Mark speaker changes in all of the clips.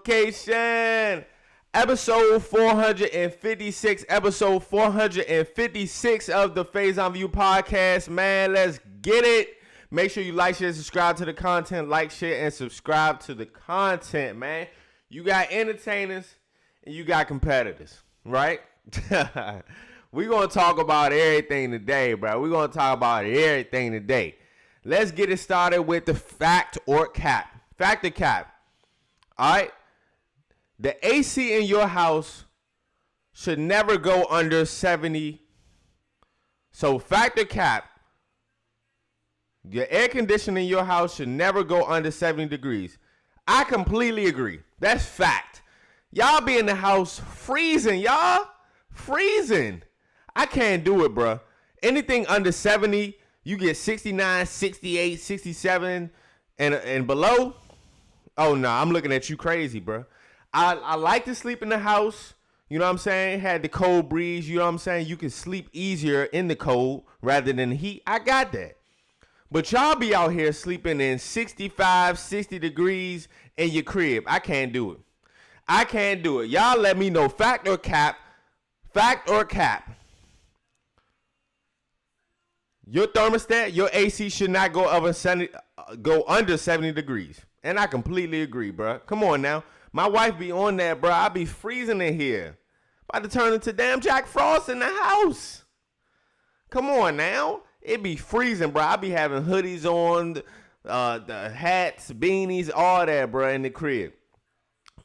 Speaker 1: location. Episode 456. Episode 456 of the Phase on View podcast. Man, let's get it. Make sure you like, share, subscribe to the content. Like, share, and subscribe to the content, man. You got entertainers and you got competitors, right? We're going to talk about everything today, bro. We're going to talk about everything today. Let's get it started with the fact or cap. Fact or cap. All right. The AC in your house should never go under 70. So fact or cap. Your air conditioning in your house should never go under 70 degrees. I completely agree. That's fact. Y'all be in the house freezing, y'all. Freezing. I can't do it, bro. Anything under 70, you get 69, 68, 67, and below. Oh, no, I'm looking at you crazy, bro. I like to sleep in the house. You know what I'm saying? Had the cold breeze. You know what I'm saying? You can sleep easier in the cold rather than the heat. I got that. But y'all be out here sleeping in 65, 60 degrees in your crib. I can't do it. I can't do it. Y'all let me know. Fact or cap. Fact or cap. Your thermostat, your AC should not go under 70 degrees. And I completely agree, bro. Come on now. My wife be on that, bro. I be freezing in here. About to turn into damn Jack Frost in the house. Come on now. It be freezing, bro. I be having hoodies on, the hats, beanies, all that, bro, in the crib.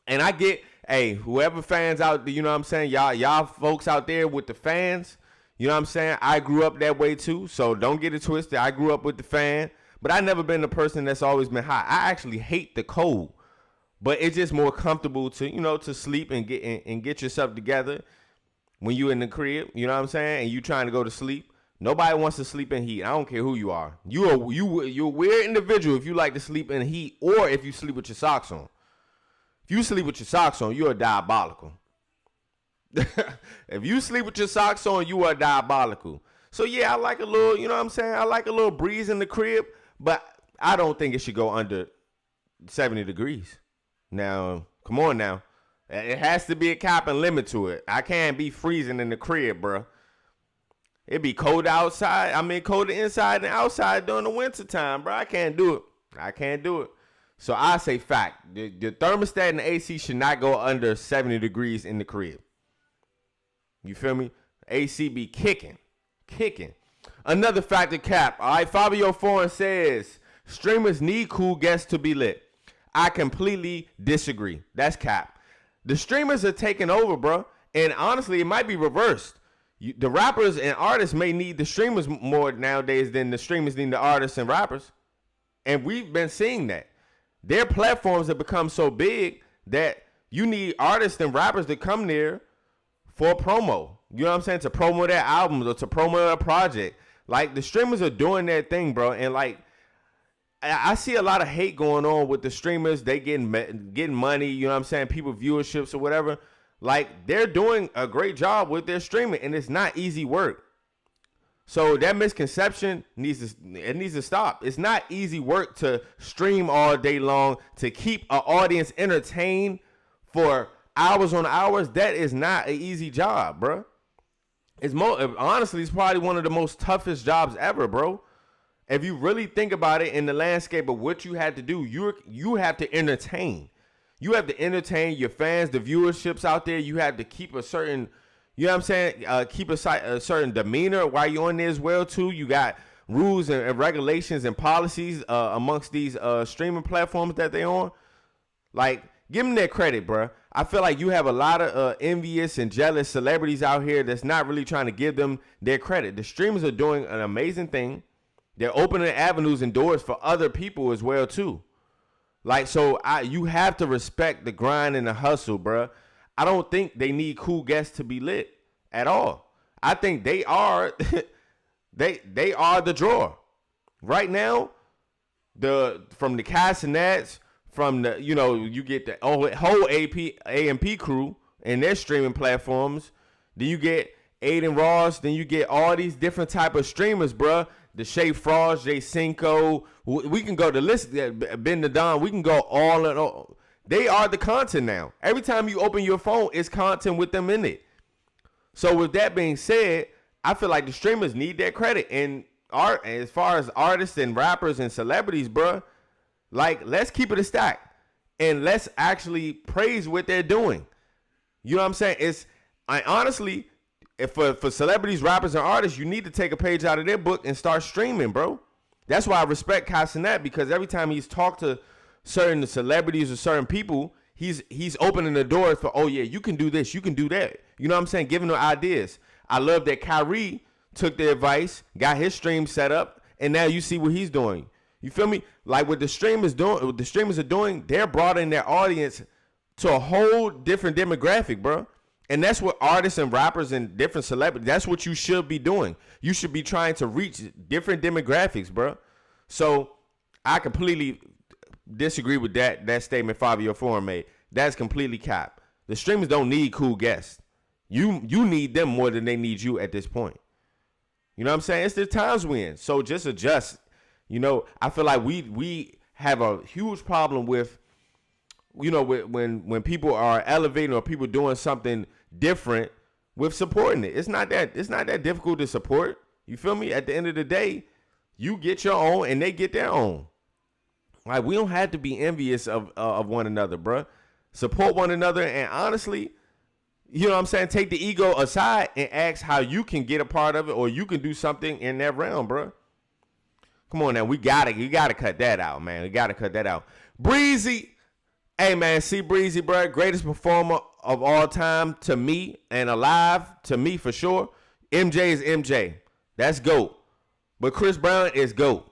Speaker 1: And I get, hey, whoever fans out there, you know what I'm saying? Y'all folks out there with the fans, you know what I'm saying? I grew up that way too, so don't get it twisted. I grew up with the fan, but I never been the person that's always been hot. I actually hate the cold, but it's just more comfortable to, you know, to sleep and get yourself together when you in the crib, you know what I'm saying? And you trying to go to sleep. Nobody wants to sleep in heat. I don't care who you are. You're a weird individual if you like to sleep in heat or if you sleep with your socks on. If you sleep with your socks on, you are diabolical. If you sleep with your socks on, you are diabolical. So, yeah, I like a little, you know what I'm saying? I like a little breeze in the crib, but I don't think it should go under 70 degrees. Now, come on now. It has to be a cap and limit to it. I can't be freezing in the crib, bro. It be cold outside. I mean, colder inside and outside during the winter time, bro. I can't do it. I can't do it. So I say fact. The thermostat and the AC should not go under 70 degrees in the crib. You feel me? AC be kicking. Another factor cap. All right, Fabio Foreign says, streamers need cool guests to be lit. I completely disagree. That's cap. The streamers are taking over, bro. And honestly, it might be reversed. The rappers and artists may need the streamers more nowadays than the streamers need the artists and rappers. And we've been seeing that. Their platforms have become so big that you need artists and rappers to come there for promo. You know what I'm saying? To promo their albums or to promo their project. Like, the streamers are doing their thing, bro. And, like, I see a lot of hate going on with the streamers. They getting money, you know what I'm saying? People viewerships or whatever. Like, they're doing a great job with their streaming, and it's not easy work. So that misconception needs to stop. It's not easy work to stream all day long, to keep an audience entertained for hours on hours. That is not an easy job, bro. Honestly, it's probably one of the most toughest jobs ever, bro. If you really think about it in the landscape of what you had to do, you have to entertain. You have to entertain your fans, the viewerships out there. You have to keep a certain, you know what I'm saying, keep a certain demeanor while you're on there as well, too. You got rules and regulations and policies amongst these streaming platforms that they on. Like, give them their credit, bro. I feel like you have a lot of envious and jealous celebrities out here that's not really trying to give them their credit. The streamers are doing an amazing thing. They're opening avenues and doors for other people as well, too. Like, so you have to respect the grind and the hustle, bro. I don't think they need cool guests to be lit at all. I think they are they are the draw. Right now, from the Castanets, from the, you know, you get the whole AMP crew and their streaming platforms. Then you get Aiden Ross. Then you get all these different type of streamers, bro. The Shay Frost, Jay Cinco. We can go to list Ben the Don. We can go all in all. They are the content now. Every time you open your phone, it's content with them in it. So with that being said, I feel like the streamers need that credit. And as far as artists and rappers and celebrities, bro, like, let's keep it a stack. And let's actually praise what they're doing. You know what I'm saying? Honestly, if for celebrities, rappers, and artists, you need to take a page out of their book and start streaming, bro. That's why I respect Cassinet, because every time he's talked to certain celebrities or certain people, he's opening the doors for, oh yeah, you can do this, you can do that. You know what I'm saying? Giving them ideas. I love that Kyrie took the advice, got his stream set up, and now you see what he's doing. You feel me? Like what the streamers are doing, they're broadening their audience to a whole different demographic, bro. And that's what artists and rappers and different celebrities, that's what you should be doing. You should be trying to reach different demographics, bro. So I completely disagree with that statement Fabio Foreign made. That's completely cap. The streamers don't need cool guests. You need them more than they need you at this point. You know what I'm saying? It's the times we're in. So just adjust. You know, I feel like we have a huge problem with, you know, when people are elevating or people doing something different with supporting it. It's not that difficult to support. You feel me? At the end of the day, you get your own and they get their own. Like, we don't have to be envious of one another, bro. Support one another, and honestly, you know what I'm saying? Take the ego aside and ask how you can get a part of it, or you can do something in that realm, bro. Come on now, you gotta cut that out, man. We gotta cut that out. Breezy, hey man, see Breezy, bro, greatest performer of all time to me, and alive to me for sure. MJ is MJ, that's GOAT. But Chris Brown is GOAT.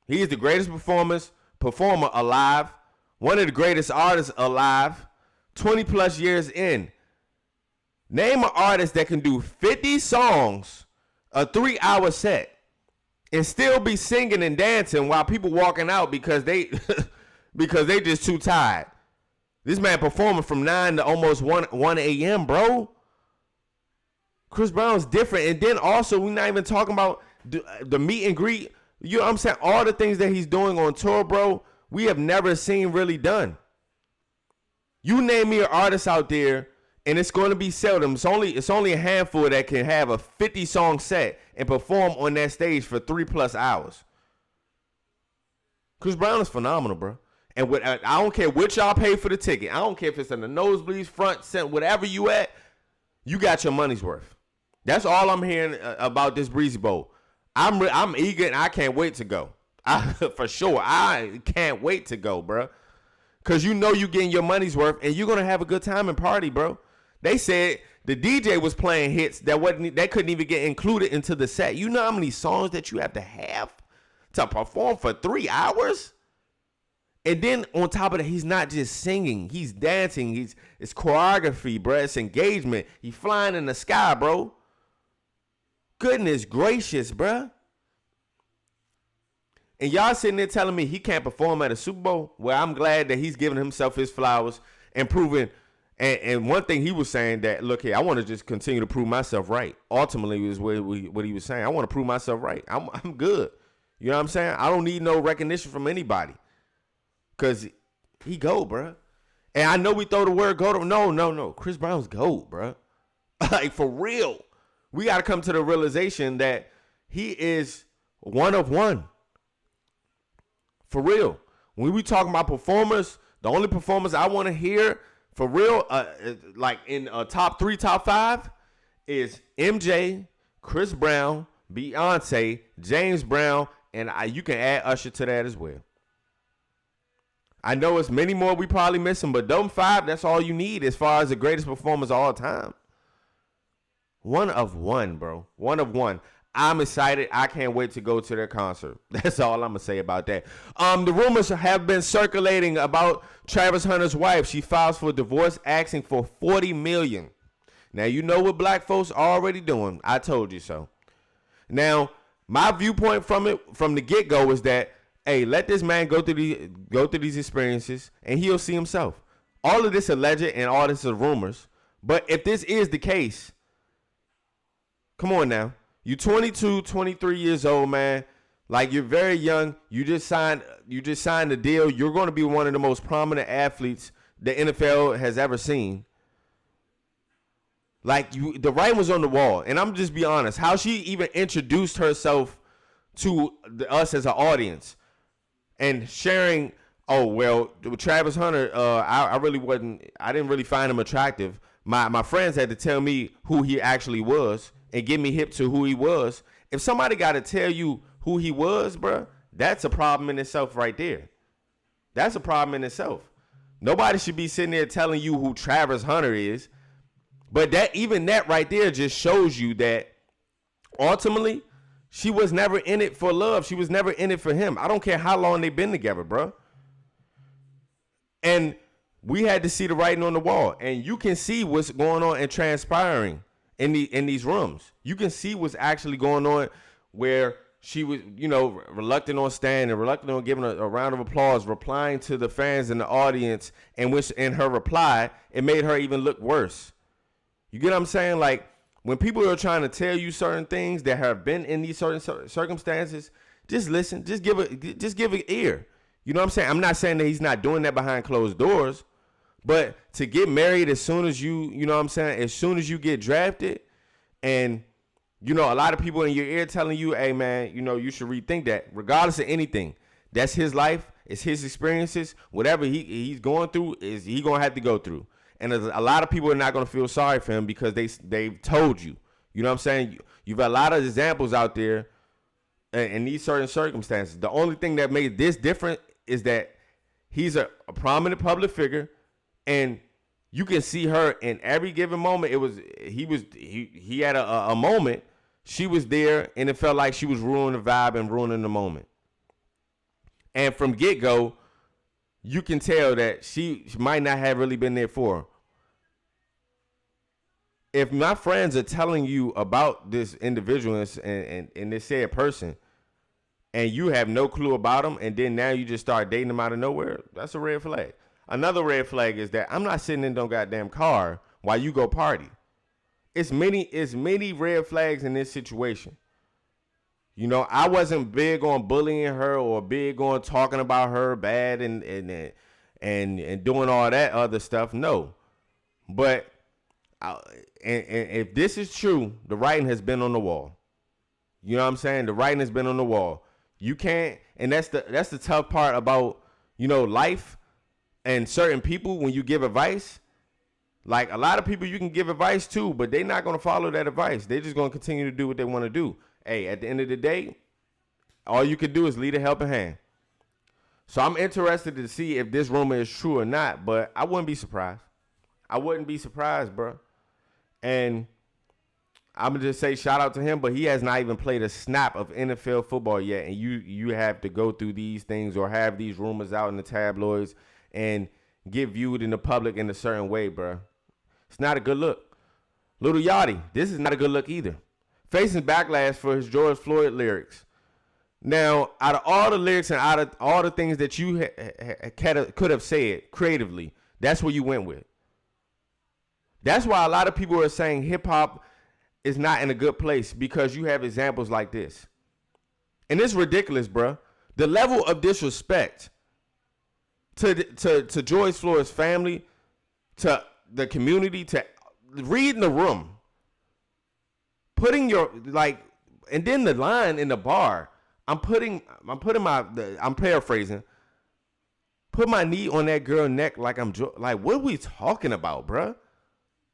Speaker 1: He is the greatest performer alive, one of the greatest artists alive, 20 plus years in. Name an artist that can do 50 songs, a 3-hour set, and still be singing and dancing while people walking out because they just too tired. This man performing from 9 to almost 1 a.m., bro. Chris Brown's different. And then also, we're not even talking about the meet and greet. You know what I'm saying? All the things that he's doing on tour, bro, we have never seen really done. You name me an artist out there, and it's going to be seldom. It's only a handful that can have a 50-song set and perform on that stage for 3+ hours. Chris Brown is phenomenal, bro. And I don't care what y'all pay for the ticket. I don't care if it's in the nosebleeds, front, center, whatever you at, you got your money's worth. That's all I'm hearing about this Breezy Bowl. I'm eager and I can't wait to go. For sure, I can't wait to go, bro. Because you know you're getting your money's worth and you're going to have a good time and party, bro. They said the DJ was playing hits that couldn't even get included into the set. You know how many songs that you have to perform for 3 hours? And then on top of that, he's not just singing. He's dancing. It's choreography, bro. It's engagement. He's flying in the sky, bro. Goodness gracious, bro. And y'all sitting there telling me he can't perform at a Super Bowl? Well, I'm glad that he's giving himself his flowers and proving. And one thing he was saying that, look here, I want to just continue to prove myself right. Ultimately is what he was saying. I want to prove myself right. I'm good. You know what I'm saying? I don't need no recognition from anybody. Because he GOAT, bro. And I know we throw the word GOAT. No. Chris Brown's GOAT, bro. Like, for real. We got to come to the realization that he is one of one. For real. When we talking about performers, the only performers I want to hear for real, like in top 3, top 5, is MJ, Chris Brown, Beyonce, James Brown, and you can add Usher to that as well. I know it's many more we probably missing, but them 5, that's all you need as far as the greatest performers of all time. One of one, bro. One of one. I'm excited. I can't wait to go to their concert. That's all I'm going to say about that. The rumors have been circulating about Travis Hunter's wife. She files for divorce asking for $40 million. Now, you know what black folks are already doing. I told you so. Now, my viewpoint from the get-go is that, hey, let this man go through these experiences, and he'll see himself. All of this alleged and all this is rumors. But if this is the case, come on now. You 22, 23 years old, man. Like, you're very young. You just signed the deal. You're going to be one of the most prominent athletes the NFL has ever seen. Like, the writing was on the wall. And I'm just be honest, how she even introduced herself to us as an audience and sharing, oh, well, Travis Hunter, I didn't really find him attractive. My friends had to tell me who he actually was and get me hip to who he was. If somebody got to tell you who he was, bro, that's a problem in itself right there. That's a problem in itself. Nobody should be sitting there telling you who Travis Hunter is. But that right there just shows you that ultimately she was never in it for love. She was never in it for him. I don't care how long they've been together, bro. And we had to see the writing on the wall. And you can see what's going on and transpiring in these rooms. You can see what's actually going on where she was, reluctant on standing, reluctant on giving a round of applause, replying to the fans in the audience, and which in her reply, it made her even look worse. You get what I'm saying? Like, when people are trying to tell you certain things that have been in these certain circumstances, just listen, just give an ear. You know what I'm saying? I'm not saying that he's not doing that behind closed doors, but to get married as soon as as soon as you get drafted, and a lot of people in your ear telling you, hey man, you should rethink that. Regardless of anything, that's his life, it's his experiences. Whatever he's going through is he gonna have to go through. And a lot of people are not gonna feel sorry for him because they've told you. You know what I'm saying? You've got a lot of examples out there in these certain circumstances. The only thing that made this different is that he's a prominent public figure, and you can see her in every given moment. He had a moment. She was there, and it felt like she was ruining the vibe and ruining the moment. And from get-go, you can tell that she might not have really been there for her. If my friends are telling you about this individual and this said person, and you have no clue about them, and then now you just start dating them out of nowhere, that's a red flag. Another red flag is that I'm not sitting in no goddamn car while you go party. It's many red flags in this situation. I wasn't big on bullying her or big on talking about her bad and doing all that other stuff. No, but if this is true, the writing has been on the wall. You know what I'm saying? The writing has been on the wall. You can't, and that's the tough part about life and certain people when you give advice. Like, a lot of people you can give advice to, but they're not going to follow that advice. They're just going to continue to do what they want to do. Hey, at the end of the day, all you can do is lead a helping hand. So I'm interested to see if this rumor is true or not, but I wouldn't be surprised. I wouldn't be surprised, bro. And I'm going to just say shout out to him, but he has not even played a snap of NFL football yet, and you have to go through these things or have these rumors out in the tabloids and get viewed in the public in a certain way, bro. It's not a good look. Lil Yachty, this is not a good look either. Facing backlash for his George Floyd lyrics. Now, out of all the lyrics and out of all the things that you could have said creatively, that's what you went with. That's why a lot of people are saying hip-hop is not in a good place, because you have examples like this. And it's ridiculous, bro. The level of disrespect to George Floyd's family, to the community, to reading the room, putting your, like, and then the line in the bar, I'm paraphrasing, put my knee on that girl's neck like what are we talking about, bruh?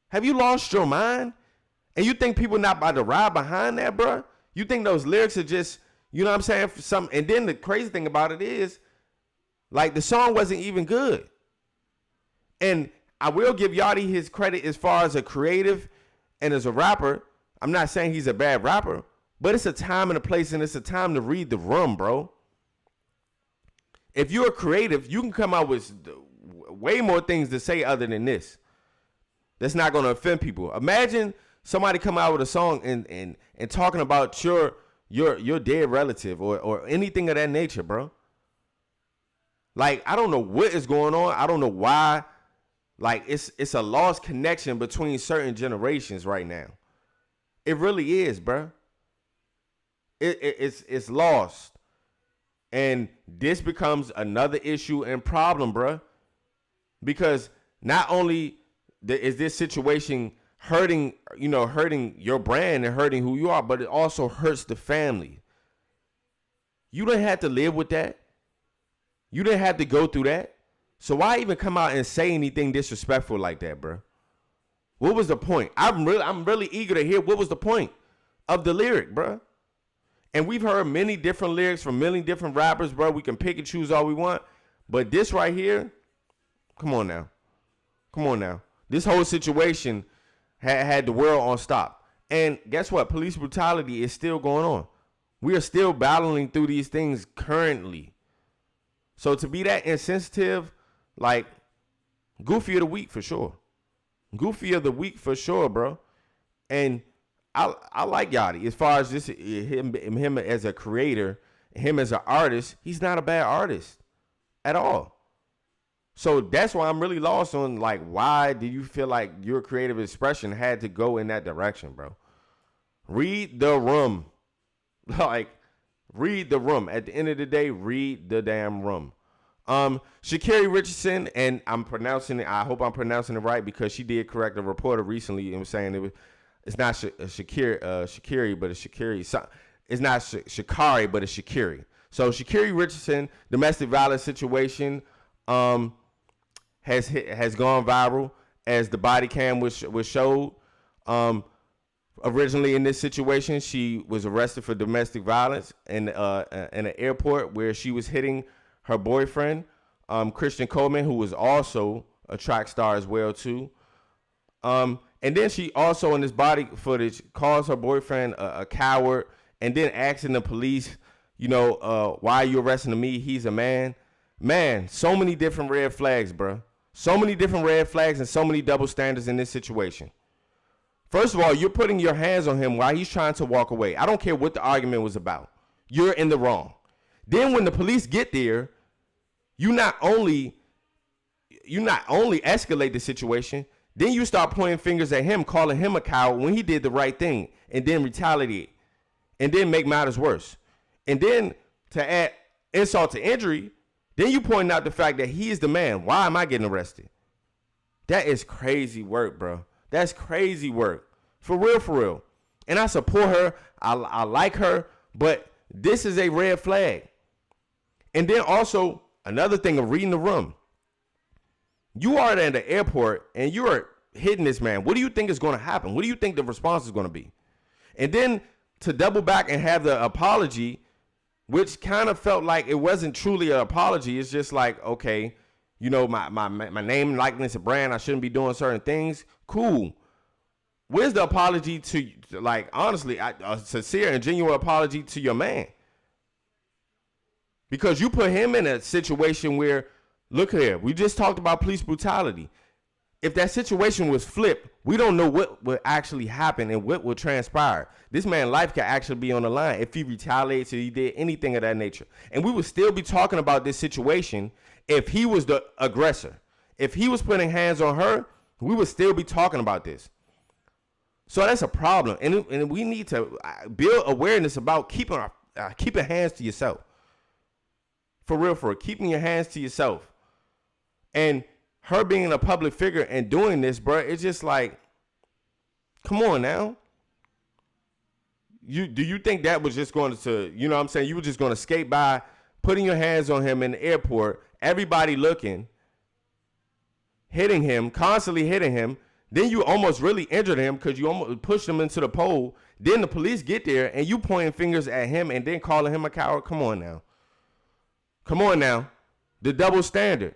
Speaker 1: Have you lost your mind? And you think people not about to ride behind that, bruh? You think those lyrics are just, you know what I'm saying? And then the crazy thing about it is, like, the song wasn't even good. And I will give Yachty his credit as far as a creative and as a rapper. I'm not saying he's a bad rapper, but it's a time and a place, and it's a time to read the room, bro. If you're creative, you can come out with way more things to say other than this. That's not going to offend people. Imagine somebody come out with a song and talking about your dead relative or anything of that nature, bro. Like, I don't know what is going on. I don't know why. Like, it's a lost connection between certain generations right now. It really is, bro. It's lost. And this becomes another issue and problem, bruh. Because not only is this situation hurting your brand and hurting who you are, but it also hurts the family. You didn't have to live with that. You didn't have to go through that. So why even come out and say anything disrespectful like that, bro? What was the point? I'm really eager to hear what was the point of the lyric, bro. And we've heard many different lyrics from many different rappers, bro. We can pick and choose all we want. But this right here, come on now. Come on now. This whole situation had the world on stop. And guess what? Police brutality is still going on. We are still battling through these things currently. So to be that insensitive, like, Goofy of the week for sure. Goofy of the week for sure, bro. And I like Yachty as far as this him as a creator, him as an artist. He's not a bad artist at all. So that's why I'm really lost on, like, why do you feel like your creative expression had to go in that direction, bro? Read the room. Like, read the room. At the end of the day, read the damn room. Sha'Carri Richardson, and I hope I'm pronouncing it right, because she did correct a reporter recently and was saying it's not Sha'Carri, but it's Sha'Carri. It's not Sha'Carri, but it's Sha'Carri. So Sha'Carri Richardson, domestic violence situation, has gone viral as the body cam was showed. Originally in this situation, she was arrested for domestic violence in an airport where she was hitting her boyfriend, Christian Coleman, who was also a track star as well too. And then she also, in this body footage, calls her boyfriend a coward, and then asking the police, why are you arresting me? He's a man. Man, so many different red flags, bro. So many different red flags and so many double standards in this situation. First of all, you're putting your hands on him while he's trying to walk away. I don't care what the argument was about. You're in the wrong. Then when the police get there, you not only escalate the situation, then you start pointing fingers at him, calling him a coward when he did the right thing, and then retaliate, and then make matters worse. And then to add insult to injury, then you point out the fact that he is the man. Why am I getting arrested? That is crazy work, bro. That's crazy work. For real, for real. And I support her. I like her, but this is a red flag. And then also, another thing of reading the room. You are at the airport and you are hitting this man. What do you think is going to happen? What do you think the response is going to be? And then to double back and have the apology, which kind of felt like it wasn't truly an apology. It's just like, okay, my name, likeness, and brand, I shouldn't be doing certain things. Cool. Where's the apology to, like, honestly, a sincere and genuine apology to your man? Because you put him in a situation where, look here, we just talked about police brutality. If that situation was flipped, we don't know what would actually happen and what would transpire. This man's life could actually be on the line if he retaliates or he did anything of that nature. And we would still be talking about this situation if he was the aggressor. If he was putting hands on her, we would still be talking about this. So that's a problem. And we need to build awareness about keeping hands to yourself. For real, keeping your hands to yourself. And her being a public figure and doing this, bro, it's just like, come on now. Do you think that was just going to, you know what I'm saying? You were just going to skate by, putting your hands on him in the airport, everybody looking, hitting him, constantly hitting him. Then you almost really injured him because you almost pushed him into the pole. Then the police get there and you pointing fingers at him and then calling him a coward. Come on now. Come on now. The double standard.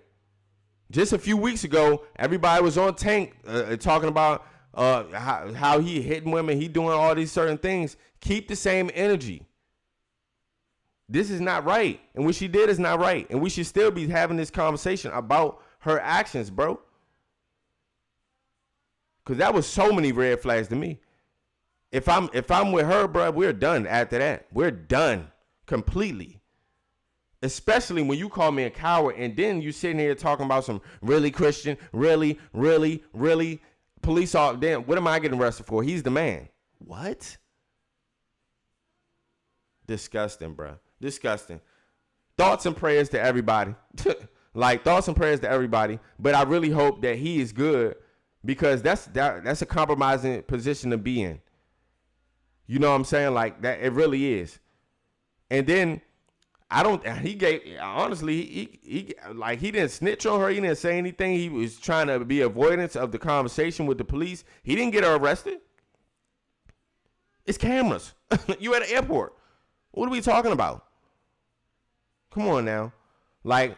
Speaker 1: Just a few weeks ago, everybody was on Tank talking about how he hitting women, he doing all these certain things. Keep the same energy. This is not right. And what she did is not right. And we should still be having this conversation about her actions, bro. Because that was so many red flags to me. If I'm with her, bro, we're done after that. We're done completely. Especially when you call me a coward and then you sitting here talking about some really Christian, really police officer. Then what am I getting arrested for? He's the man. What? Disgusting, bro. Disgusting. thoughts and prayers to everybody. Like, thoughts and prayers to everybody. But I really hope that he is good, because that's a compromising position to be in. You know what I'm saying? Like, that, it really is. And then he didn't snitch on her. He didn't say anything. He was trying to be avoidance of the conversation with the police. He didn't get her arrested. It's cameras. You at an airport. What are we talking about? Come on now. Like,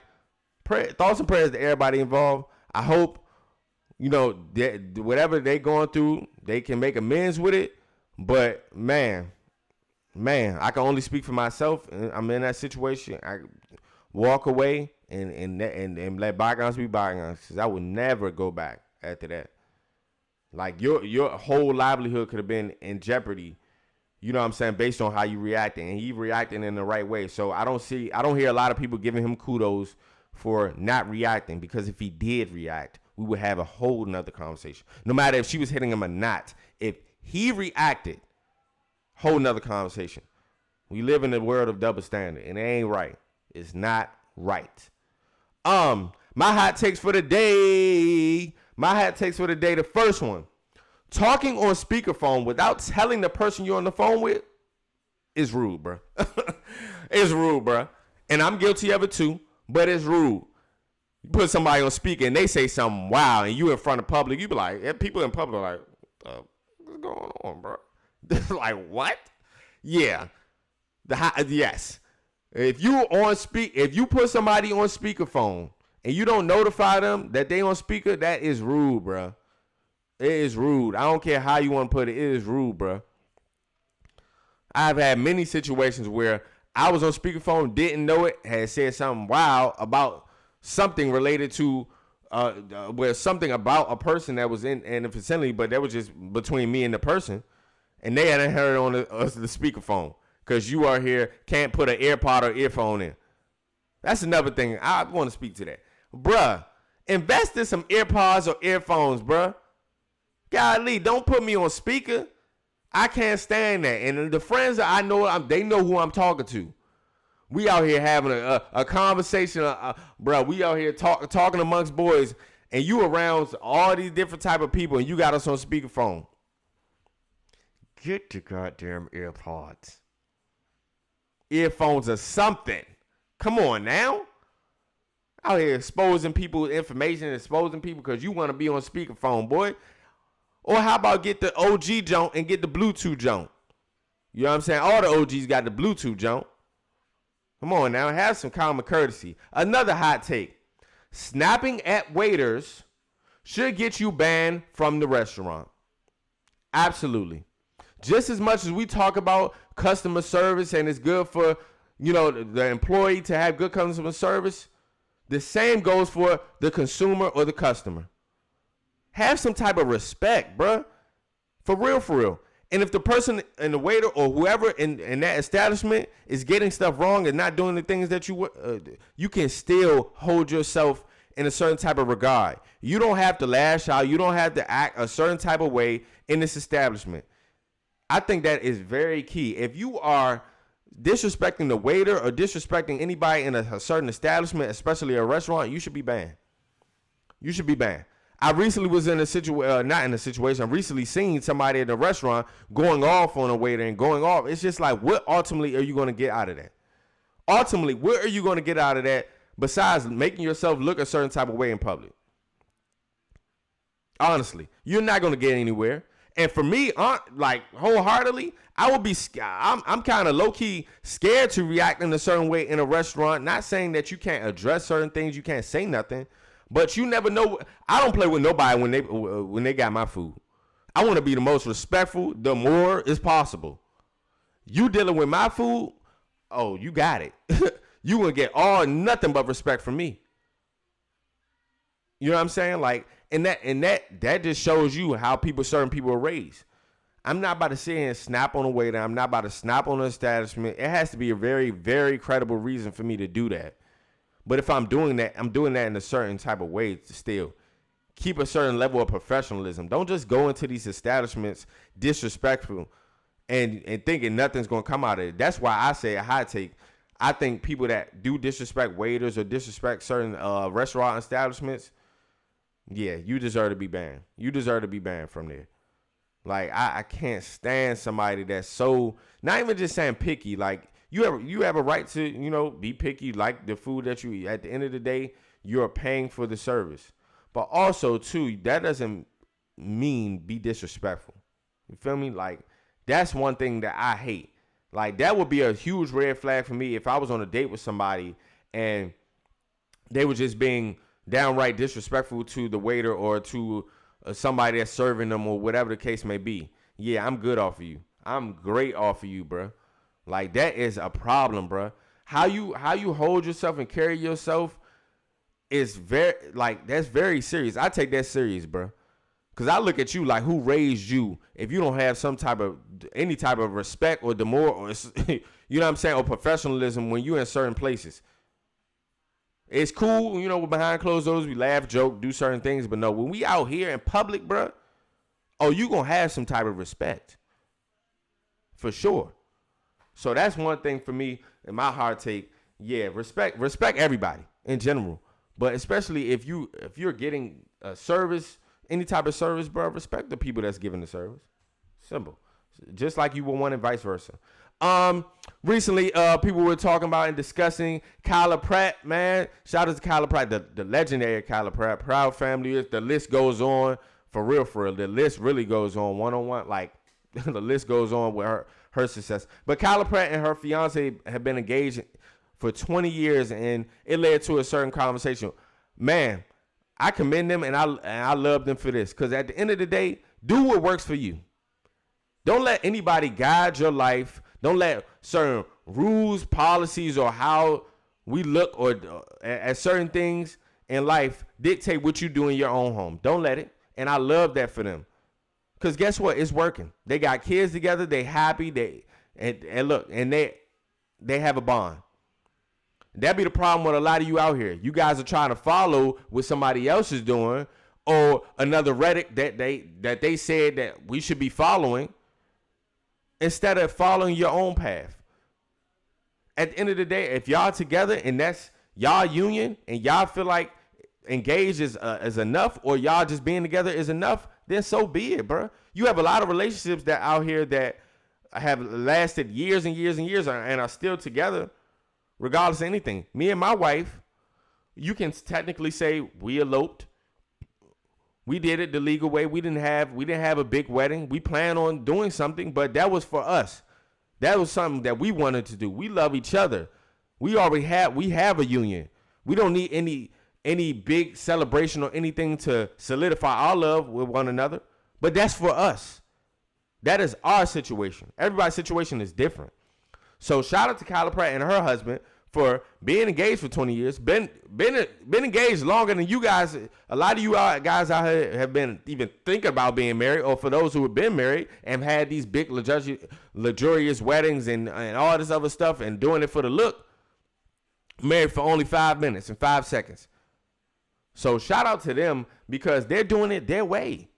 Speaker 1: thoughts and prayers to everybody involved. I hope, whatever they going through, they can make amends with it. But man, I can only speak for myself. I'm in that situation. I walk away and let bygones be bygones, because I would never go back after that. Like, your whole livelihood could have been in jeopardy. You know what I'm saying? Based on how you reacted, and he reacted in the right way. So I don't hear a lot of people giving him kudos for not reacting, because if he did react, we would have a whole nother conversation. No matter if she was hitting him or not, if he reacted, whole nother conversation. We live in a world of double standard, and it ain't right. It's not right. My hot takes for the day. The first one. Talking on speakerphone without telling the person you're on the phone with is rude, bro. It's rude, bro. And I'm guilty of it too, but it's rude. You put somebody on speaker and they say something wild, and you in front of public, you be like, people in public are like, what's going on, bro? Like, what? Yeah. Yes. If you put somebody on speakerphone and you don't notify them that they on speaker, that is rude, bro. It is rude. I don't care how you want to put it. It is rude, bro. I've had many situations where I was on speakerphone, didn't know it, had said something wild about something related to something about a person that was in the vicinity, but that was just between me and the person, and they hadn't heard it on the speakerphone, because you are here, can't put an AirPod or earphone in. That's another thing. I want to speak to that. Bruh, invest in some AirPods or earphones, bruh. Golly, don't put me on speaker. I can't stand that. And the friends that I know, they know who I'm talking to. We out here having a conversation, bro. We out here talking amongst boys, and you around all these different type of people, and you got us on speakerphone. Get the goddamn AirPods. Earphones or something. Come on now. Out here exposing people's information, exposing people because you want to be on speakerphone, boy. Or how about get the OG jump and get the Bluetooth jump? You know what I'm saying? All the OGs got the Bluetooth jump. Come on now, have some common courtesy. Another hot take. Snapping at waiters should get you banned from the restaurant. Absolutely. Just as much as we talk about customer service and it's good for, the employee to have good customer service, the same goes for the consumer or the customer. Have some type of respect, bruh. For real. And if the person and the waiter or whoever in that establishment is getting stuff wrong and not doing the things that you can still hold yourself in a certain type of regard. You don't have to lash out. You don't have to act a certain type of way in this establishment. I think that is very key. If you are disrespecting the waiter or disrespecting anybody in a certain establishment, especially a restaurant, you should be banned. You should be banned. I recently was in a situation, not in a situation, I've recently seen somebody at a restaurant going off on a waiter and going off. It's just like, what ultimately are you going to get out of that? Ultimately, what are you going to get out of that besides making yourself look a certain type of way in public? Honestly, you're not going to get anywhere. And for me, like wholeheartedly, I would be, I'm kind of low-key scared to react in a certain way in a restaurant. Not saying that you can't address certain things, you can't say nothing. But you never know. I don't play with nobody when they got my food. I want to be the most respectful, the more is possible. You dealing with my food, oh, you got it. You gonna get nothing but respect from me. You know what I'm saying? Like, and that just shows you how certain people are raised. I'm not about to sit here and snap on a waiter. I'm not about to snap on an establishment. It has to be a very, very credible reason for me to do that. But if I'm doing that in a certain type of way to still keep a certain level of professionalism. Don't just go into these establishments disrespectful and thinking nothing's going to come out of it. That's why I say a hot take. I think people that do disrespect waiters or disrespect certain restaurant establishments, yeah, you deserve to be banned. You deserve to be banned from there. Like, I can't stand somebody that's so, not even just saying picky. Like, you have a right to, you know, be picky, like the food that you eat. At the end of the day, you're paying for the service. But also, too, that doesn't mean be disrespectful. You feel me? Like, that's one thing that I hate. Like, that would be a huge red flag for me if I was on a date with somebody and they were just being downright disrespectful to the waiter or to somebody that's serving them or whatever the case may be. Yeah, I'm good off of you. I'm great off of you, bro. Like, that is a problem, bro. How you hold yourself and carry yourself is very, like, that's very serious. I take that serious, bro. Because I look at you like, who raised you if you don't have any type of respect or demor, or you know what I'm saying, or professionalism when you're in certain places. It's cool, you know, behind closed doors, we laugh, joke, do certain things. But no, when we out here in public, bro, oh, you going to have some type of respect. For sure. So that's one thing for me in my hard take. Yeah, respect everybody in general. But especially if you're getting a service, any type of service, bro, respect the people that's giving the service. Simple. Just like you would want and vice versa. Recently, people were talking about and discussing Kyla Pratt, man. Shout out to Kyla Pratt, the legendary Kyla Pratt. Proud family. The list goes on. For real. The list really goes on one-on-one. Like, the list goes on with her success. But Kyla Pratt and her fiance have been engaged for 20 years, and it led to a certain conversation. Man, I commend them, and I love them for this. Because at the end of the day, do what works for you. Don't let anybody guide your life. Don't let certain rules, policies, or how we look or at certain things in life dictate what you do in your own home. Don't let it. And I love that for them. Because guess what? It's working. They got kids together. They happy. And look, and they have a bond. That be the problem with a lot of you out here. You guys are trying to follow what somebody else is doing or another Reddit that they said that we should be following instead of following your own path. At the end of the day, if y'all together and that's y'all union and y'all feel like engaged is enough or y'all just being together is enough, then so be it, bro. You have a lot of relationships that out here that have lasted years and years and years and are still together regardless of anything. Me and my wife, you can technically say we eloped. We did it the legal way. We didn't have a big wedding. We plan on doing something, but that was for us. That was something that we wanted to do. We love each other. We have a union. We don't need any big celebration or anything to solidify our love with one another. But that's for us. That is our situation. Everybody's situation is different. So shout out to Kyla Pratt and her husband for being engaged for 20 years. Been engaged longer than you guys. A lot of you guys out here have been even thinking about being married, or for those who have been married and had these big luxurious weddings and all this other stuff and doing it for the look. Married for only 5 minutes and 5 seconds. So shout out to them because they're doing it their way.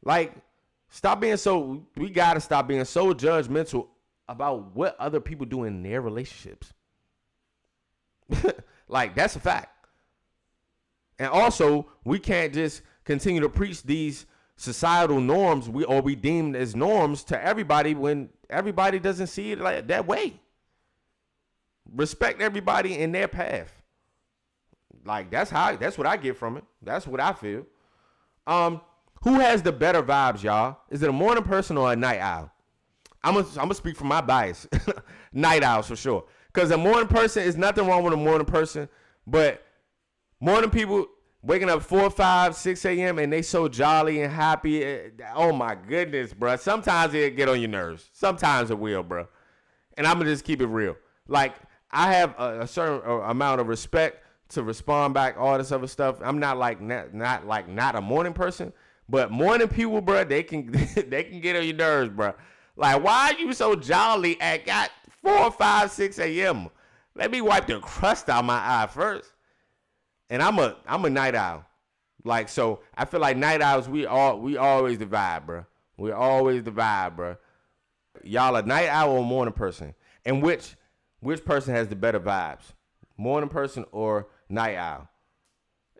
Speaker 1: Like, we got to stop being so judgmental about what other people do in their relationships. Like, that's a fact. And also, we can't just continue to preach these societal norms we deem as norms to everybody when everybody doesn't see it like that way. Respect everybody in their path. Like, that's what I get from it. That's what I feel. Who has the better vibes, y'all? Is it a morning person or a night owl? I'm gonna speak from my bias. Night owls for sure. Because a morning person is nothing wrong with a morning person, but morning people waking up 4, 5, 6 a.m. and they so jolly and happy. Oh my goodness, bro. Sometimes it get on your nerves. Sometimes it will, bro. And I'm gonna just keep it real. Like, I have a certain amount of respect to respond back, all this other stuff. I'm not a morning person, but morning people, bro, they can get on your nerves, bro. Like, why are you so jolly at 4, 5, 6 a.m.? Let me wipe the crust out my eye first. And I'm a night owl. Like, so I feel like night owls, we always divide, bro. We always divide, bro. Y'all a night owl or morning person? And which which person has the better vibes, morning person or night owl?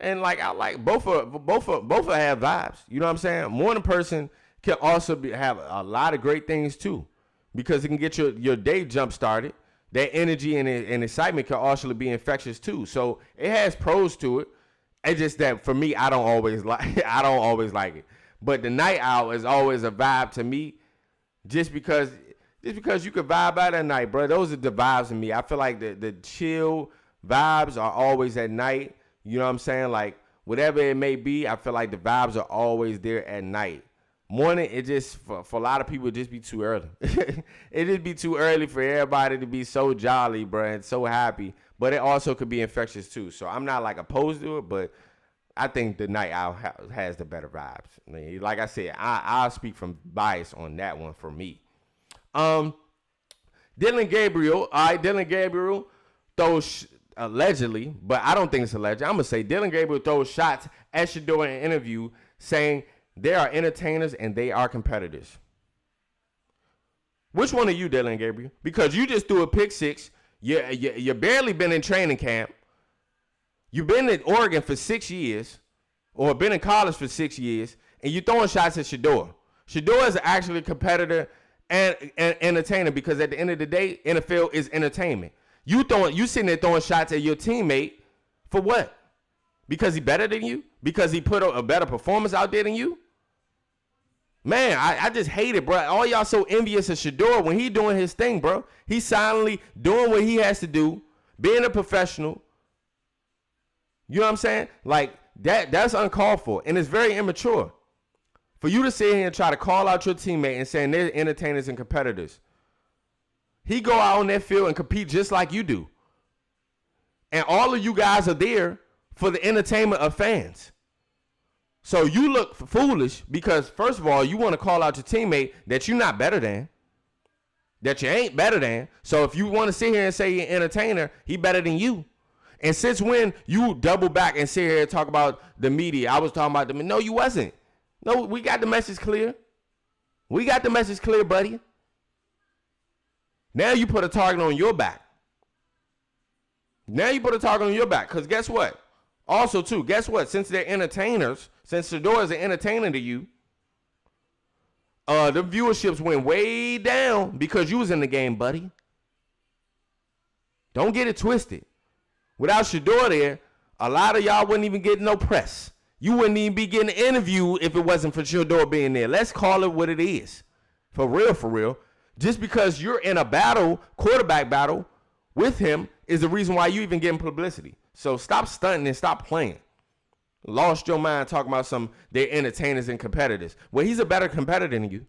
Speaker 1: And like I like both of have vibes. You know what I'm saying? Morning person can also have a lot of great things too, because it can get your day jump started. That energy and excitement can also be infectious too. So it has pros to it. It's just that for me, I don't always like it. But the night owl is always a vibe to me, just because you can vibe out at night, bro. Those are the vibes in me. I feel like the chill vibes are always at night. You know what I'm saying? Like, whatever it may be, I feel like the vibes are always there at night. Morning, it just, for a lot of people, it just be too early. It just be too early for everybody to be so jolly, bro, and so happy. But it also could be infectious, too. So I'm not, like, opposed to it, but I think the night owl has the better vibes. I mean, like I said, I'll speak from bias on that one for me. Dylan Gabriel, all right, Dylan Gabriel throws... allegedly, but I don't think it's alleged. I'm going to say Dylan Gabriel throws shots at Shador in an interview saying they are entertainers and they are competitors. Which one are you, Dylan Gabriel? Because you just threw a pick six. You barely been in training camp. You've been in Oregon for 6 years, or been in college for 6 years, and you throwing shots at Shador. Shador is actually a competitor and entertainer, because at the end of the day, NFL is entertainment. You sitting there throwing shots at your teammate for what? Because he better than you? Because he put a better performance out there than you? Man, I just hate it, bro. All y'all so envious of Shador when he doing his thing, bro. He's silently doing what he has to do, being a professional. You know what I'm saying? Like, that's uncalled for, and it's very immature. For you to sit here and try to call out your teammate and saying they're entertainers and competitors. He go out on that field and compete just like you do. And all of you guys are there for the entertainment of fans. So you look foolish because, first of all, you want to call out your teammate that you're not better than. That you ain't better than. So if you want to sit here and say you're an entertainer, he better than you. And since when you double back and sit here and talk about the media? I was talking about them. No, you wasn't. No, we got the message clear. We got the message clear, buddy. Now you put a target on your back. Now you put a target on your back. Because guess what? Also, too, guess what? Since they're entertainers, since Shador is an entertainer to you, the viewerships went way down because you was in the game, buddy. Don't get it twisted. Without Shador there, a lot of y'all wouldn't even get no press. You wouldn't even be getting an interview if it wasn't for Shador being there. Let's call it what it is. For real, for real. Just because you're in a battle, quarterback battle, with him is the reason why you even getting publicity. So stop stunting and stop playing. Lost your mind talking about they're entertainers and competitors. Well, he's a better competitor than you.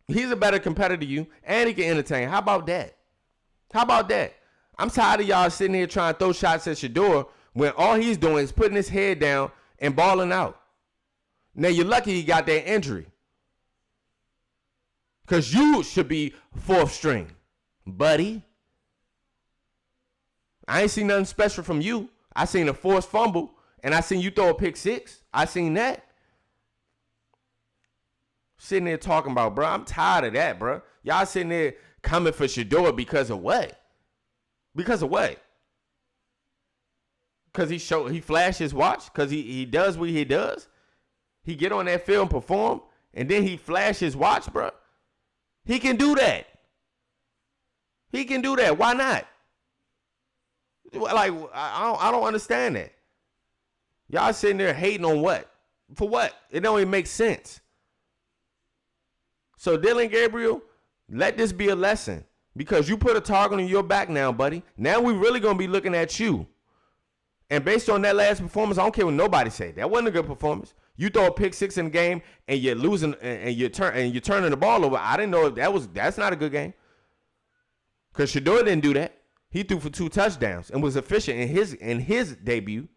Speaker 1: He's a better competitor than you, and he can entertain. How about that? How about that? I'm tired of y'all sitting here trying to throw shots at Shador when all he's doing is putting his head down and balling out. Now, you're lucky he got that injury. Because you should be fourth string, buddy. I ain't seen nothing special from you. I seen a forced fumble, and I seen you throw a pick six. I seen that. Sitting there talking about, bro, I'm tired of that, bro. Y'all sitting there coming for Shador because of what? Because of what? Because he flashed his watch? Because he does what he does? He get on that field and perform, and then he flash his watch, bro? He can do that. He can do that. Why not? Like, I don't understand that. Y'all sitting there hating on what? For what? It don't even make sense. So, Dylan Gabriel, let this be a lesson. Because you put a target on your back now, buddy. Now we really going to be looking at you. And based on that last performance, I don't care what nobody say. That wasn't a good performance. You throw a pick six in the game and you're losing and you're turning the ball over. I didn't know if that's not a good game. Because Shador didn't do that. He threw for 2 touchdowns and was efficient in his debut.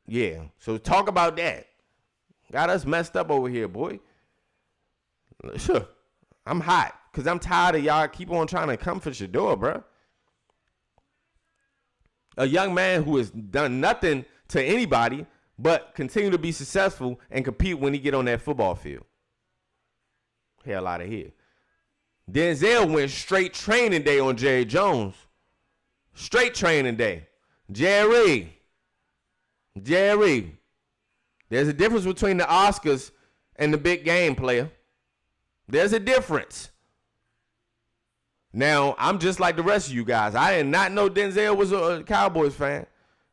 Speaker 1: Yeah. So talk about that. Got us messed up over here, boy. Sure. I'm hot because I'm tired of y'all keep on trying to come for Shador, bro. A young man who has done nothing to anybody but continue to be successful and compete when he get on that football field. Hell out of here. Denzel went straight training day on Jerry Jones. Straight training day. Jerry. There's a difference between the Oscars and the big game, player. There's a difference. Now, I'm just like the rest of you guys. I did not know Denzel was a Cowboys fan.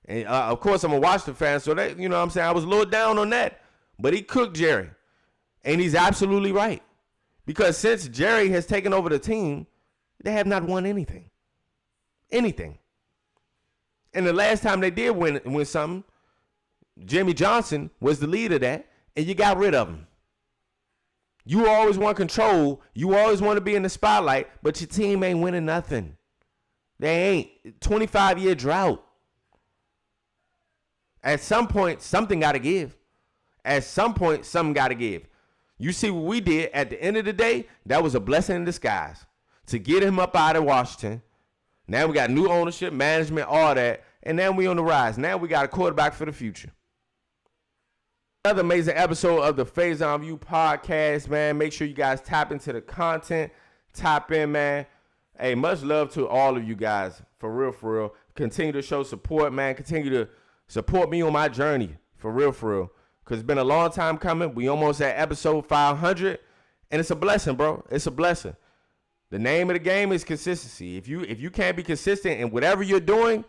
Speaker 1: And, of course, I'm a Washington fan, so that, you know what I'm saying? I was a little down on that. But he cooked Jerry. And he's absolutely right. Because since Jerry has taken over the team, they have not won anything. Anything. And the last time they did win something, Jimmy Johnson was the lead of that, and you got rid of him. You always want control. You always want to be in the spotlight, but your team ain't winning nothing. They ain't. 25-year drought. At some point, something got to give. At some point, something got to give. You see what we did at the end of the day? That was a blessing in disguise to get him up out of Washington. Now we got new ownership, management, all that, and now we on the rise. Now we got a quarterback for the future. Another amazing episode of the Phase On View podcast, man. Make sure you guys tap into the content. Tap in, man. Hey, much love to all of you guys. For real. Continue to show support, man. Continue to support me on my journey. For real. Because it's been a long time coming. We almost at episode 500. And it's a blessing, bro. It's a blessing. The name of the game is consistency. If you can't be consistent in whatever you're doing,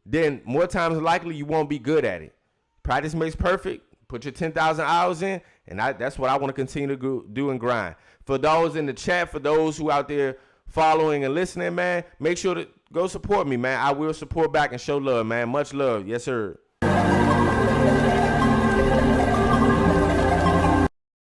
Speaker 1: then more times than likely you won't be good at it. Practice makes perfect. Put your 10,000 hours in, and that's what I want to continue to do and grind. For those in the chat, for those who out there following and listening, man, make sure to go support me, man. I will support back and show love, man. Much love. Yes, sir.